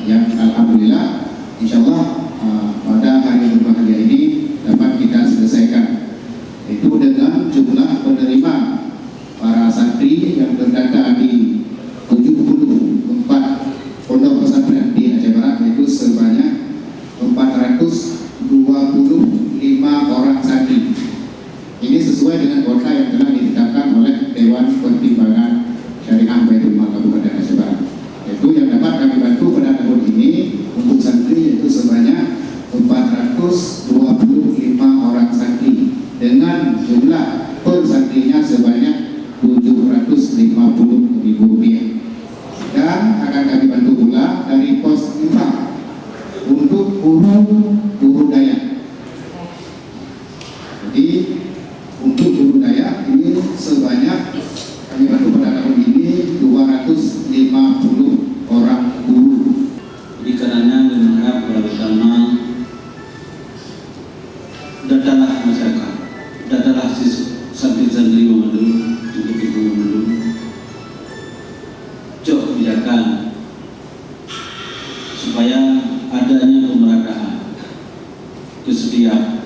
yang alhamdulillah insyaallah pada hari berbahagia ini dapat kita selesaikan, itu dengan jumlah penerima para santri yang terdata di 74 pondok pesantren di Aceh Barat, yaitu sebanyak 425 orang santri. Ini sesuai dengan kuota yang telah ditetapkan oleh Dewan Pertimbangan Syariah Baitul Mal Kabupaten Aceh Barat. Yaitu yang dapat kami bantu pada tahun ini untuk santri yaitu sebanyak 425 orang santri dengan jumlah per santrinya sebanyak Rp750.000, dan akan kami bantu pula dari pos infak untuk guru Dayak. Jadi untuk guru Dayak ini sebanyak kami bantu pada tahun ini 250 orang guru. Jadi karenanya berharap kepada pertama, datalah masyarakat, datalah santri-santri Memandu, ibu-ibu Memandu, cok bijakan supaya adanya pemerataan, kesediaan